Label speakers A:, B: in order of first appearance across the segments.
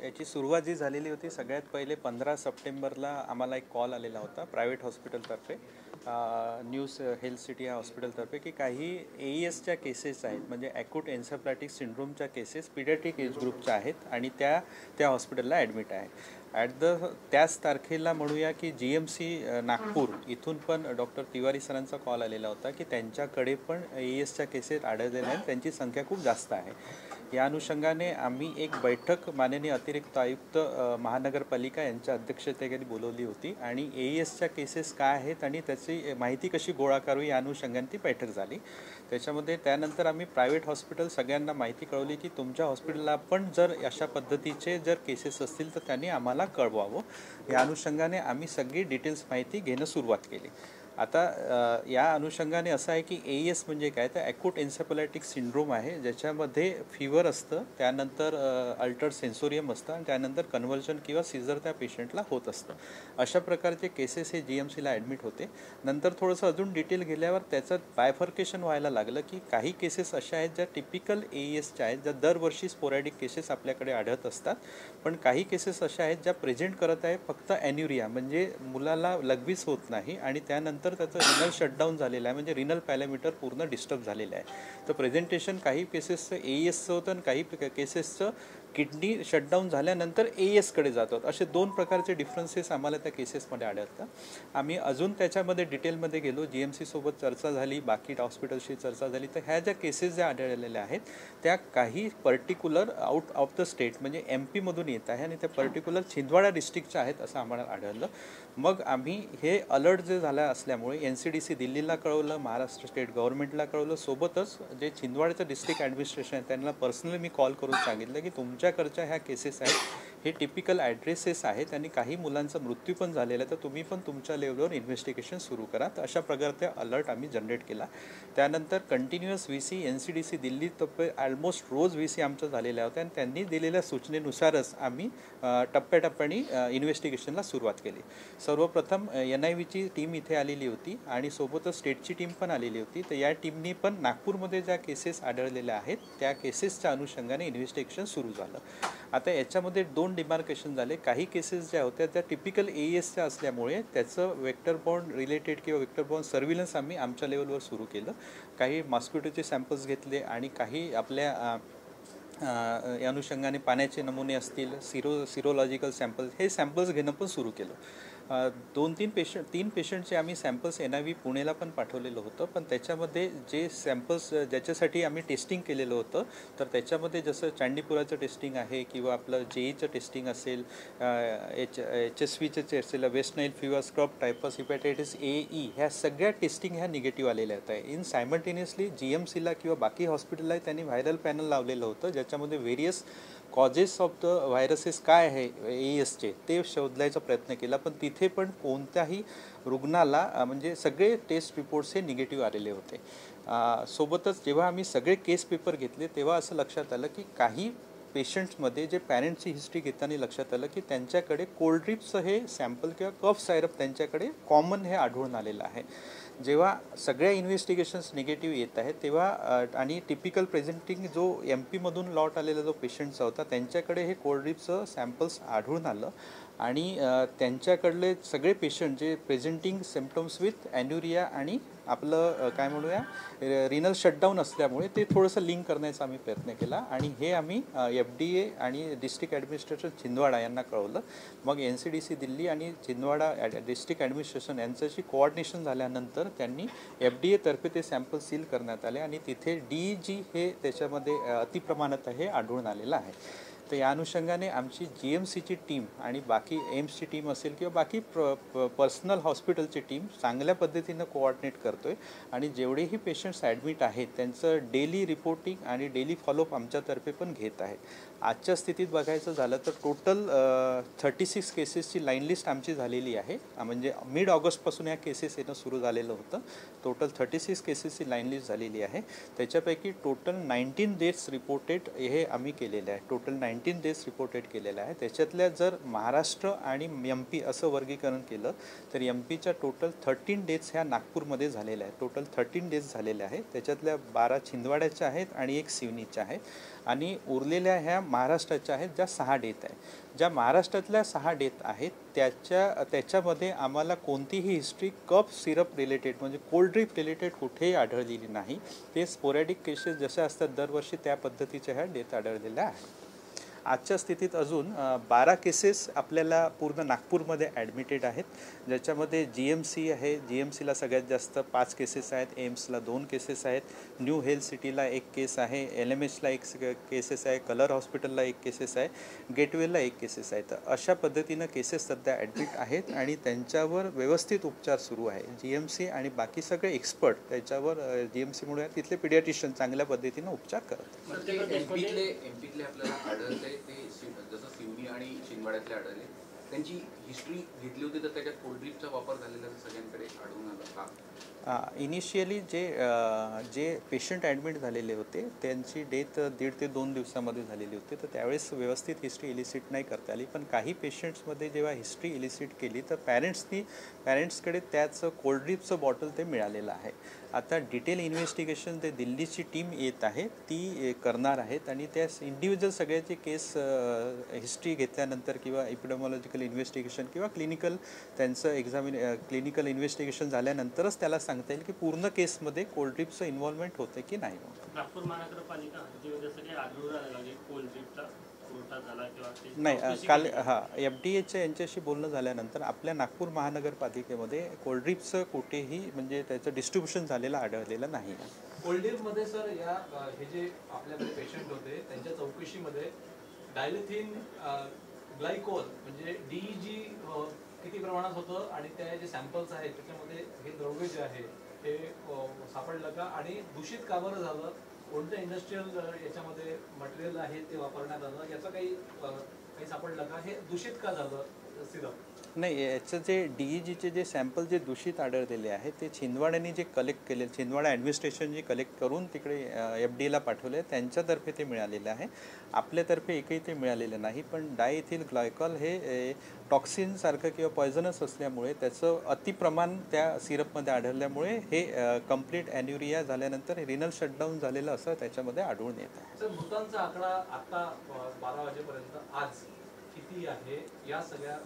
A: याची सुरुवात जी झालेली होती सगळ्यात पहिले 15 सप्टेंबरला आम्हाला एक कॉल आलेला होता प्रायव्हेट हॉस्पिटलतर्फे, न्यूज हेल्थ सिटी या हॉस्पिटलतर्फे की काही AESच्या केसेस आहेत, म्हणजे ॲक्यूट एन्सेफॅलायटिक सिंड्रोमच्या केसेस पीडियाट्रिक एज ग्रुपच्या आहेत आणि त्या हॉस्पिटलला ॲडमिट आहे. त्याच तारखेला म्हणूया की GMC नागपूर इथून पण डॉक्टर तिवारी सरांचा कॉल आलेला होता की त्यांच्याकडे पण AESच्या केसेस आढळलेल्या आहेत, त्यांची संख्या खूप जास्त आहे. या अनुषंगाने आम्ही एक बैठक माननीय अतिरिक्त आयुक्त महानगरपालिका यांच्या अध्यक्षतेखाली बोलवली होती आणि AESच्या केसेस काय आहेत आणि त्याची माहिती कशी गोळा करावी या अनुषंगाने ती बैठक झाली. त्याच्यामध्ये त्यानंतर आम्ही प्रायव्हेट हॉस्पिटल सगळ्यांना माहिती कळवली की तुमच्या हॉस्पिटलला पण जर अशा पद्धतीचे जर केसेस असतील तर त्यांनी आम्हाला कळवावं. या अनुषंगाने आम्ही सगळी डिटेल्स माहिती घेणं सुरुवात केली. आता या अनुषंगाने असं आहे की AES म्हणजे काय, तर ॲक्यूट एन्सेफॅलायटिक सिंड्रोम आहे, ज्याच्यामध्ये फीवर असतं, त्यानंतर अल्टर्ड सेन्सोरियम असतं आणि त्यानंतर कन्व्हर्जन किंवा सीझर त्या पेशंटला होत असतं. अशा प्रकारचे केसेस हे GMCला ॲडमिट होते. नंतर थोडंसं अजून डिटेल गेल्यावर त्याचं बायफर्केशन व्हायला लागलं की काही केसेस अशा आहेत ज्या टिपिकल AESच्या आहेत, ज्या दरवर्षी स्पोरॅडिक केसेस आपल्याकडे आढळत असतात, पण काही केसेस अशा आहेत ज्या प्रेझेंट करत आहे फक्त ॲन्युरिया, म्हणजे मुलाला लघवीच होत नाही आणि त्यानंतर त्याचं रिनल शटडाऊन झालेलं आहे, म्हणजे रिनल पॅरामीटर पूर्ण डिस्टर्ब झालेलं आहे. तर प्रेझेंटेशन काही केसेसचं AESचं होतं आणि काही केसेसचं किडनी शटडाऊन झाल्यानंतर AESकडे जातात. असे दोन प्रकारचे डिफरन्सेस आम्हाला त्या केसेसमध्ये आढळतात. आम्ही अजून त्याच्यामध्ये डिटेलमध्ये गेलो, GMC सोबत चर्चा झाली, बाकी हॉस्पिटलशी चर्चा झाली. तर ह्या ज्या केसेस ज्या आढळलेल्या आहेत त्या काही particular out of the state म्हणजे MP मधून येत आहे आणि त्या पर्टिक्युलर छिंदवाडा डिस्ट्रिक्टच्या आहेत असं आम्हाला आढळलं. मग आम्ही हे अलर्ट जे झालं असल्यामुळे NCDC दिल्लीला कळवलं, महाराष्ट्र स्टेट गव्हर्नमेंटला कळवलं, सोबतच जे छिंदवाड्याचं डिस्ट्रिक्ट ॲडमिनिस्ट्रेशन आहे त्यांना पर्सनली मी कॉल करून सांगितलं की तुमच्याकडच्या ह्या केसेस आहेत, हे टिपिकल ॲड्रेसेस आहेत आणि काही मुलांचा मृत्यू पण झालेला आहे, तर तुम्ही पण तुमच्या लेवलवर इन्व्हेस्टिगेशन सुरू करा. तर अशा प्रकारचा अलर्ट आम्ही जनरेट केला. त्यानंतर कंटिन्युअस VC NCDC दिल्ली तप्पे ऑलमोस्ट रोज VC आमचं झालेल्या होत्या आणि त्यांनी दिलेल्या सूचनेनुसारच आम्ही टप्प्याटप्प्याने इन्व्हेस्टिगेशनला सुरुवात केली. सर्वप्रथम NIVची टीम इथे आलेली होती आणि सोबतच स्टेटची टीम पण आलेली होती. तर या टीमनी पण नागपूरमध्ये ज्या केसेस आढळलेल्या आहेत त्या केसेसच्या अनुषंगाने इन्व्हेस्टिगेशन सुरू झालं. आता याच्यामध्ये दोन डिमार्केशन झाले. काही केसेस ज्या होत्या त्या टिपिकल AESच्या असल्यामुळे त्याचं वेक्टर बॉर्न रिलेटेड किंवा वेक्टर बॉर्न सर्व्हिलन्स आम्ही आमच्या लेवलवर सुरू केलं. काही मॉस्किटोचे सॅम्पल्स घेतले आणि काही आपल्या या अनुषंगाने पाण्याचे नमुने असतील, सिरोलॉजिकल सॅम्पल्स, हे सॅम्पल्स घेणं पण सुरू केलं. 3 पेशंटचे आम्ही सॅम्पल्स NIV पुणेला पण पाठवलेलं होतं, पण त्याच्यामध्ये जे सॅम्पल्स ज्याच्यासाठी आम्ही टेस्टिंग केलेलं होतं तर त्याच्यामध्ये जसं चांडीपुराचं टेस्टिंग आहे किंवा आपलं JEचं टेस्टिंग असेल, HSVचे असेल, West Nile fever, scrub, typhus, hepatitis AE, ह्या सगळ्या टेस्टिंग ह्या निगेटिव्ह आलेल्या आहेत. इन सायमल्टेनियसली GMCला किंवा बाकी हॉस्पिटलला त्यांनी व्हायरल पॅनल लावलेलं होतं, ज्याच्यामध्ये various causes of the viruses काय आहे AESचे ते शोधण्याचा प्रयत्न केला, पण तिथे पण कोणत्याही रुग्णाला म्हणजे सगळे टेस्ट रिपोर्ट्स हे निगेटिव्ह आलेले होते. सोबतच जेव्हा आम्ही सगळे केस पेपर घेतले तेव्हा असं लक्षात आलं की काही पेशंट्समध्ये जे पॅरेंट्सची हिस्ट्री घेताना लक्षात आलं की त्यांच्याकडे कोल्ड ड्रिप्सचं हे सॅम्पल किंवा कफ सायरप त्यांच्याकडे कॉमन हे आढळून आलेलं आहे. जेव्हा सगळ्या इन्व्हेस्टिगेशन्स निगेटिव्ह येत आहेत तेव्हा आणि टिपिकल प्रेझेंटिंग जो MP मधून लॉट आलेला जो पेशंटचा होता त्यांच्याकडे हे कोल्ड ड्रिप्सचं सॅम्पल्स आढळून आलं आणि त्यांच्याकडले सगळे पेशंट जे प्रेझेंटिंग सिम्पटम्स विथ ॲन्युरिया आणि आपलं काय म्हणूया रिनल शटडाऊन असल्यामुळे ते थोडंसं लिंक करण्याचा आम्ही प्रयत्न केला आणि हे आम्ही FDA आणि डिस्ट्रिक्ट ॲडमिनिस्ट्रेशन छिंदवाडा यांना कळवलं. मग NCDC दिल्ली आणि छिंदवाडा डिस्ट्रिक्ट ॲडमिनिस्ट्रेशन यांच्याशी कोऑर्डिनेशन झाल्यानंतर त्यांनी FDA तर्फे ते सॅम्पल सील करण्यात आले आणि तिथे DEG हे त्याच्यामध्ये अतिप्रमाणात हे आढळून आलेलं आहे. तर या अनुषंगाने आमची GMCची टीम आणि बाकी एम्सची टीम असेल किंवा बाकी पर्सनल हॉस्पिटलची टीम चांगल्या पद्धतीनं कोऑर्डिनेट करतो आहे आणि जेवढेही पेशंट्स ॲडमिट आहेत त्यांचं डेली रिपोर्टिंग आणि डेली फॉलोअप आमच्यातर्फे पण घेत आहे. आजच्या स्थितीत बघायचं झालं तर टोटल 36 केसेसची लाईन लिस्ट आमची झालेली आहे, म्हणजे मिड ऑगस्टपासून या केसेस येणं सुरू झालेलं होतं. टोटल 36 केसेसची लाईन लिस्ट झालेली आहे. त्याच्यापैकी टोटल 19 डेथ्स रिपोर्टेड हे आम्ही केलेले आहे. टोटल 19 19 डेज रिपोर्टेड केलेल्या आहे. त्याच्यातल्या जर महाराष्ट्र आणि MP असं वर्गीकरण केलं तर MPच्या टोटल 13 डेज ह्या नागपूरमध्ये झालेल्या आहेत. टोटल 13 डेज झालेल्या आहेत. त्याच्यातल्या 12 छिंदवाड्याच्या आहेत आणि एक सिवनीच्या आहे आणि उरलेल्या ह्या महाराष्ट्राच्या आहेत ज्या 6 डेथ आहे. ज्या महाराष्ट्रातल्या 6 डेथ आहेत त्याच्यामध्ये आम्हाला कोणतीही हिस्ट्री कफ सिरप रिलेटेड म्हणजे कोल्ड ड्रिप रिलेटेड कुठेही आढळलेली नाही. ते स्पोरॅडिक केसेस जशा असतात दरवर्षी त्या पद्धतीच्या ह्या डेथ आढळलेल्या आहेत. आजच्या स्थितीत अजून 12 केसेस आपल्याला पूर्ण नागपूरमध्ये ॲडमिटेड आहेत, ज्याच्यामध्ये GMC आहे. GMCला सगळ्यात जास्त 5 केसेस आहेत, एम्सला 2 केसेस आहेत, न्यू हेल्थ सिटीला 1 केस आहे, LMHला 1 केसेस आहे, कलर हॉस्पिटलला 1 केसेस आहे, गेटवेला 1 केसेस आहे. तर अशा पद्धतीनं केसेस सध्या ॲडमिट आहेत आणि त्यांच्यावर व्यवस्थित उपचार सुरू आहे. GMC आणि बाकी सगळे एक्सपर्ट त्याच्यावर GMCमुळे तिथले पिडियाट्रिशियन चांगल्या पद्धतीनं उपचार करतात.
B: एमपीतले आपल्याला आढळते ते जसं सिवनी आणि छिंदवाड्यातले आढळले, त्यांची हिस्ट्री घेतली होती तर त्याच्यात कोल्ड ड्रिपचा वापर झालेला सगळ्यांकडे आढळून आला का?
A: इनिशियली जे पेशंट ॲडमिट झालेले होते त्यांची डेथ 1.5 ते 2 दिवसामध्ये झालेली होती. तर त्यावेळेस व्यवस्थित हिस्ट्री इलिसिट नाही करता आली. पण काही पेशंट्समध्ये जेव्हा हिस्ट्री इलिसिट केली तर पॅरेंट्सकडे त्याच कोल्ड ड्रिपचं बॉटल ते मिळालेलं आहे. आता डिटेल इन्व्हेस्टिगेशन ते दिल्लीची टीम येत आहे ती करणार आहेत आणि त्या इंडिव्हिज्युअल सगळ्याची केस हिस्ट्री घेतल्यानंतर किंवा एपिडेमॉलॉजिकल इन्व्हेस्टिगेशन किंवा क्लिनिकल त्यांचं क्लिनिकल इन्व्हेस्टिगेशन झाल्यानंतरच त्याला सांगता येईल की पूर्ण केसमध्ये कोल्ड ड्रिपचं इन्व्हॉल्वमेंट होतं की नाही.
C: नागपूर महानगरपालिका जसं काही आढळून आलेलं कोल्ड ड्रिपचा
A: नाही, काल FDAच्या यांच्याशी बोलणं झाल्यानंतर आपल्या नागपूर महानगरपालिकेमध्ये कोल्ड ड्रिपचं कुठेही म्हणजे त्याचं डिस्ट्रीब्युशन झालेलं आढळलेलं नाही.
D: कोल्ड ड्रिपमध्ये सर हे जे आपल्याकडे पेशंट होते त्यांच्या चौकशीमध्ये डायलिथिन ग्लायकोल म्हणजे DEG किती प्रमाणात होतं आणि त्या जे सॅम्पल्स आहेत त्याच्यामध्ये हे द्रव्य जे आहे हे सापडलं का आणि दूषित का बरं झालं, कोणतं इंडस्ट्रियल याच्यामध्ये मटेरियल आहे ते वापरण्यात आलं, याचं काही सापडलं का, हे दूषित का झालं सिरप?
A: नाही, याचं जे DEGचे जे सॅम्पल जे दूषित आढळलेले आहेत ते छिंदवाड्याने जे कलेक्ट केले, छिंदवाडा ॲडमिनिस्ट्रेशन जे कलेक्ट करून तिकडे FDAला पाठवले त्यांच्यातर्फे ते मिळालेलं आहे. आपल्यातर्फे एकही ते मिळालेलं नाही. पण डायइथिल ग्लायकॉल हे टॉक्सिनसारखं किंवा पॉयझनस असल्यामुळे त्याचं अतिप्रमाण त्या सिरपमध्ये आढळल्यामुळे हे कंप्लीट ॲन्युरिया झाल्यानंतर रिनल शटडाऊन झालेलं असं त्याच्यामध्ये आढळून येत आहे.
D: सर, मृतांचा आकडा आता 12 वाजेपर्यंत आज किती आहे या सगळ्या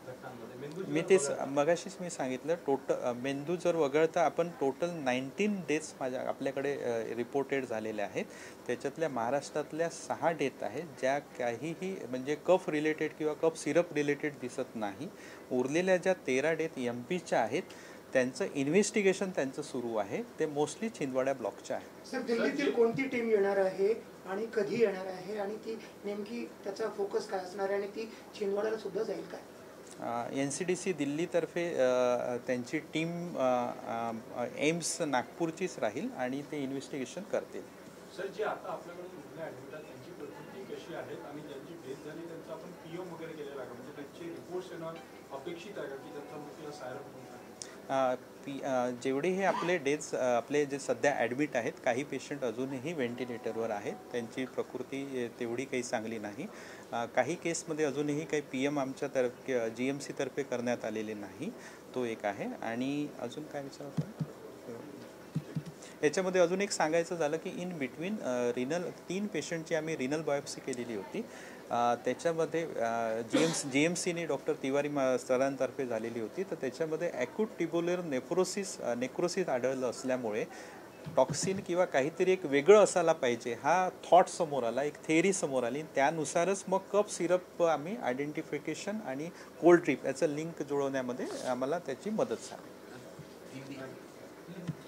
D: घटनांमध्ये?
A: मी तेच मगाशीच मी सांगितलं, टोटल मेंदू जर वगळता आपण टोटल 19 डेथ्स आपल्याकडे रिपोर्टेड झालेल्या आहेत. त्याच्यातल्या महाराष्ट्रातल्या 6 डेथ आहेत ज्या काहीही म्हणजे कफ रिलेटेड किंवा कफ सिरप रिलेटेड दिसत नाही. उरलेल्या ज्या 13 डेथ MPच्या आहेत त्यांचं इन्व्हेस्टिगेशन त्यांचं सुरू आहे. ते मोस्टली छिंदवाडा ब्लॉकच्या आहे.
E: सर, दिल्लीतील कोणती टीम येणार आहे आणि कधी येणार आहे आणि ती नेमकी त्याचा फोकस काय असणार आहे आणि ती छिंदवाड्याला सुद्धा जाईल काय?
A: NCDC दिल्लीतर्फे त्यांची टीम एम्स नागपूरचीच राहील आणि ते इन्व्हेस्टिगेशन करतील.
F: सर, जे आता आपल्याकडे रुग्ण ॲडमिट आहेत त्यांची परिस्थिती कशी आहे आणि ज्यांची डेथ झाली त्यांचा आपण PM वगैरे केलेला आहे म्हणजे त्यांचे रिपोर्ट्स येणं अपेक्षित आहे का की त्यांचा मृत्यू सायरन होऊन
A: जेवढे हे आपले डेथ्स आपले जे सध्या ॲडमिट आहेत काही पेशंट अजूनही व्हेंटिलेटरवर आहेत. त्यांची प्रकृती तेवढी काही चांगली नाही. काही केसमध्ये अजूनही काही PM आमच्यातर्फे GMC तर्फे करण्यात आलेले नाही. तो एक आहे. आणि अजून काय विचारतो याच्यामध्ये अजून एक सांगायचं झालं की इन बिटवीन रिनल 3 पेशंटची आम्ही रिनल बायोप्सी केलेली होती. त्याच्यामध्ये GMCने डॉक्टर तिवारी सरांतर्फे झालेली होती. तर त्याच्यामध्ये ॲक्यूट ट्युब्युलर नेक्रोसिस आढळलं असल्यामुळे टॉक्सिन किंवा काहीतरी एक वेगळं असायला पाहिजे हा थॉट समोर आला, एक थेअरी समोर आली. त्यानुसारच मग कप सिरप आम्ही आयडेंटिफिकेशन आणि कोल्ड ड्रिप याचं लिंक जुळवण्यामध्ये आम्हाला त्याची मदत झाली.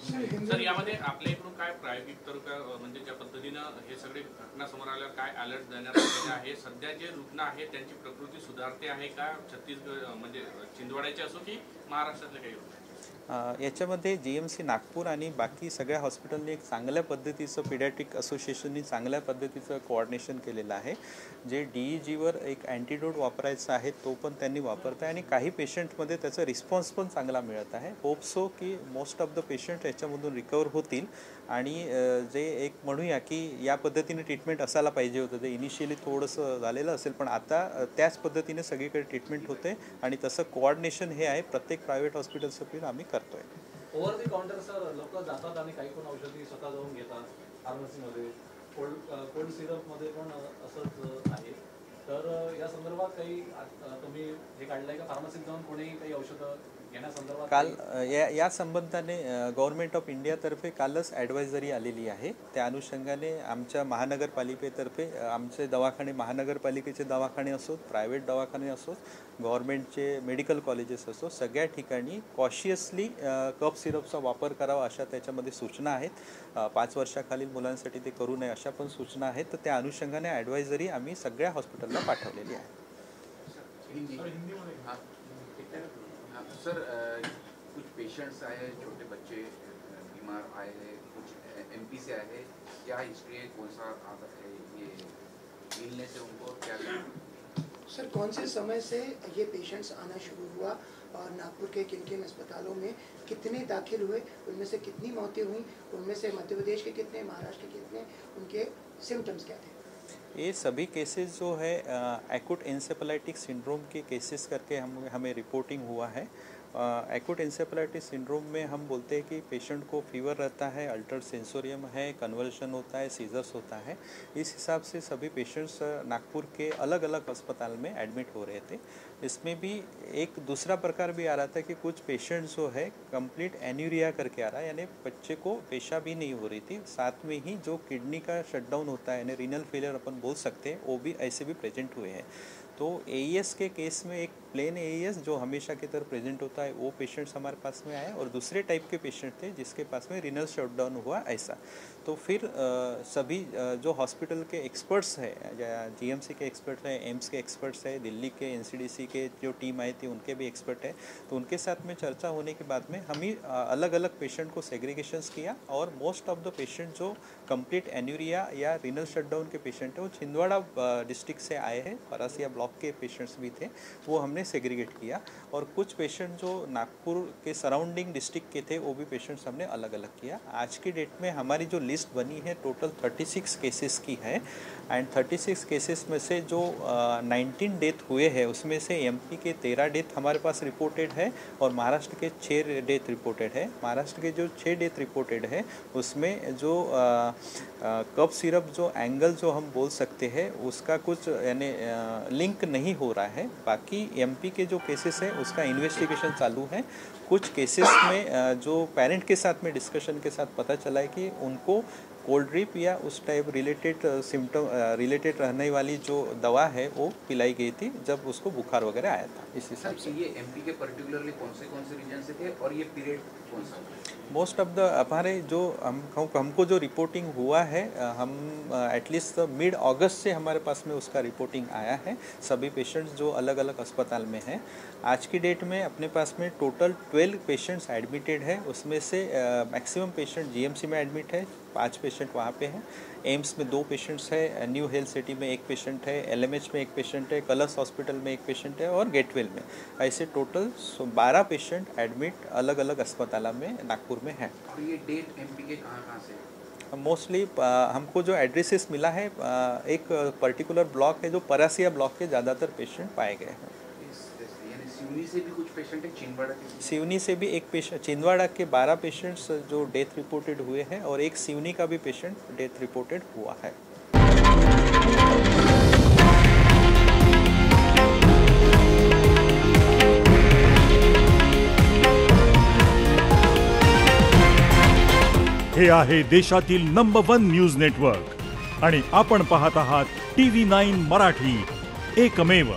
G: सर, यामध्ये आपल्या इकडून काय प्रायोगिक तर म्हणजे ज्या पद्धतीनं हे सगळे घटना समोर आल्यावर काय अलर्ट देण्यात आलेले आहे? सध्या जे रुग्ण आहेत त्यांची प्रकृती सुधारते आहे का? छत्तीसगड म्हणजे छिंदवाड्याचे असो की महाराष्ट्रातले काही रुग्ण?
A: याच्यामध्ये GMC नागपूर आणि बाकी सगळ्या हॉस्पिटलने एक चांगल्या पद्धतीचं पिडॅट्रिक असोसिएशननी चांगल्या पद्धतीचं कोऑर्डिनेशन केलेलं आहे. जे DEGवर एक अँटीडोट वापरायचा आहे तो पण त्यांनी वापरत आहे आणि काही पेशंटमध्ये त्याचा रिस्पॉन्स पण चांगला मिळत आहे. होप सो की मोस्ट ऑफ द पेशंट याच्यामधून रिकवर होतील आणि जे एक म्हणूया की या पद्धतीने ट्रीटमेंट असायला पाहिजे होतं. ते इनिशियली थोडंसं झालेलं असेल पण आता त्याच पद्धतीने सगळीकडे ट्रीटमेंट होते आणि तसं कोऑर्डिनेशन हे आहे प्रत्येक प्रायव्हेट हॉस्पिटलचं पण आम्ही करतोय.
D: ओव्हर दी काउंटर सर लोक जातात आणि काही पण औषधी स्वतः जाऊन घेतात फार्मसीमध्ये, कोल्ड सिरपमध्ये पण असंच आहे. तर या संदर्भात काही तुम्ही हे काढलंय का फार्मसीत जाऊन कोणीही काही औषधं घेण्यासंदर्भात?
A: काल या संबंधाने गव्हर्नमेंट ऑफ इंडियातर्फे कालच ॲडवायझरी आलेली आहे. त्या अनुषंगाने आमच्या महानगरपालिकेतर्फे आमचे दवाखाने, महानगरपालिकेचे दवाखाने असोत, प्रायव्हेट दवाखाने असोत, गव्हर्नमेंटचे मेडिकल कॉलेजेस असो, सगळ्या ठिकाणी कॉशियसली कफ सिरपचा वापर करावा अशा त्याच्यामध्ये सूचना आहेत. 5 वर्षाखालील मुलांसाठी ते करू नये अशा पण सूचना आहेत. तर त्या अनुषंगाने ॲडवायझरी आम्ही सगळ्या हॉस्पिटलला पाठवलेली आहे.
B: सर, कुछ पेशेंट्स आए हैं, छोटे बच्चे बीमार आए हैं, कुछ MP से आए हैं, क्या हिस्ट्री है, कौन सा आदत है, ये मिलने से उनको क्या?
E: सर, कौन से समय से ये पेशेंट्स आना शुरू हुआ और नागपुर के किन किन अस्पतालों में कितने दाखिल हुए, उनमें से कितनी मौतें हुई, उनमें से मध्य प्रदेश के कितने, महाराष्ट्र के कितने, उनके सिम्टम्स क्या थे?
A: ये सभी केसेस जो है एक्यूट एन्सेफेलाइटिक सिंड्रोम के केसेस करके हमें रिपोर्टिंग हुआ है. एक्यूट एन्सेफेलाइटिस सिंड्रोम में हम बोलते हैं कि पेशेंट को फीवर रहता है, अल्टर्ड सेंसोरियम है, कन्वल्शन होता है, सीजर्स होता है. इस हिसाब से सभी पेशेंट्स नागपुर के अलग अलग अस्पताल में एडमिट हो रहे थे. इसमें भी एक दूसरा प्रकार भी आ रहा था कि कुछ पेशेंट्स जो है कंप्लीट एन्यूरिया करके आ रहा है, यानी बच्चे को पेशाब भी नहीं हो रही थी, साथ में ही जो किडनी का शटडाउन होता है यानी रीनल फेलियर अपन बोल सकते हैं, वो भी ऐसे भी प्रेजेंट हुए हैं. तो AES के केस में एक प्लेन AES जो हमेशा की तरह प्रेजेंट होता है वो पेशेंट्स हमारे पास में आए और दूसरे टाइप के पेशेंट थे जिसके पास में रीनल शटडाउन हुआ ऐसा. तो फिर सभी जो हॉस्पिटल के एक्सपर्ट्स हैं, GMC के एक्सपर्ट हैं, एम्स के एक्सपर्ट्स हैं, दिल्ली के NCDC के जो टीम आई थी उनके भी एक्सपर्ट हैं, तो उनके साथ में चर्चा होने के बाद में हम ही अलग अलग पेशेंट को सेग्रीगेशंस किया और मोस्ट ऑफ द पेशेंट जो कंप्लीट एन्यूरिया या रीनल शटडाउन के पेशेंट हैं वो छिंदवाड़ा डिस्ट्रिक्ट से आए हैं, परासिया ब्लॉक के पेशेंट्स भी थे, वो हमने सेग्रीगेट किया. और कुछ पेशेंट जो नागपुर के सराउंडिंग डिस्ट्रिक्ट के थे वो भी पेशेंट्स हमने अलग अलग किया. आज की डेट में हमारी जो लिस्ट बनी है टोटल 36 केसेस की है एंड 36 केसेस में से जो 19 डेथ हुए हैं उसमें से MP के 13 डेथ हमारे पास रिपोर्टेड है और महाराष्ट्र के 6 डेथ रिपोर्टेड है. महाराष्ट्र के जो 6 डेथ रिपोर्टेड है उसमें जो कफ सिरप जो एंगल जो हम बोल सकते हैं उसका कुछ यानी लिंक नहीं हो रहा है. बाकी MP के जो केसेस है उसका इन्वेस्टिगेशन चालू है. कुछ केसेस में जो पेरेंट के साथ में डिस्कशन के साथ पता चला है कि उनको कोल्ड ड्रिप या उस टाइप रिलेटेड सिम्टम रिलेटेड रहने वाली जो दवा है वो पिलाई गई थी जब उसको बुखार वगैरह आया था. इस हिसाब से
B: ये MP के पर्टिकुलरली कौन से रीजन से थे और ये पीरियड कौन सा?
A: मोस्ट ऑफ द हमारे जो हमको जो रिपोर्टिंग हुआ है हम एटलीस्ट मिड अगस्त से हमारे पास में उसका रिपोर्टिंग आया है. सभी पेशेंट्स जो अलग अलग अस्पताल में हैं. आज की डेट में अपने पास में टोटल 12 पेशेंट्स एडमिटेड है. उसमें से मैक्सिमम पेशेंट GMC में एडमिट है, 5 पेशेंट वहाँ पे हैं. एम्स में 2 पेशेंट्स है, न्यू हेल्थ सिटी में 1 पेशेंट है, LMH में 1 पेशेंट है, कलर्स हॉस्पिटल में 1 पेशेंट है और गेटवेल में. ऐसे टोटल 12 पेशेंट एडमिट अलग अलग अस्पताल में नागपुर में हैं.
B: और ये डेट MP के कहाँ से?
A: मोस्टली हमको जो एड्रेसेस मिला है एक पर्टिकुलर ब्लॉक है जो परासिया ब्लॉक के ज़्यादातर पेशेंट पाए गए हैं.
B: सिवनी से भी कुछ पेशेंट है, छिंदवाड़ा के?
A: सिवनी से भी एक पेशेंट, छिंदवाड़ा के 12 पेशेंट्स जो डेथ रिपोर्टेड हुए हैं और एक सिवनी का भी पेशेंट डेथ रिपोर्टेड हुआ है.
H: हे आहे देशातील नंबर 1 न्यूज नेटवर्क आणि आपण पाहत आहात TV9 मराठी, एकमेव.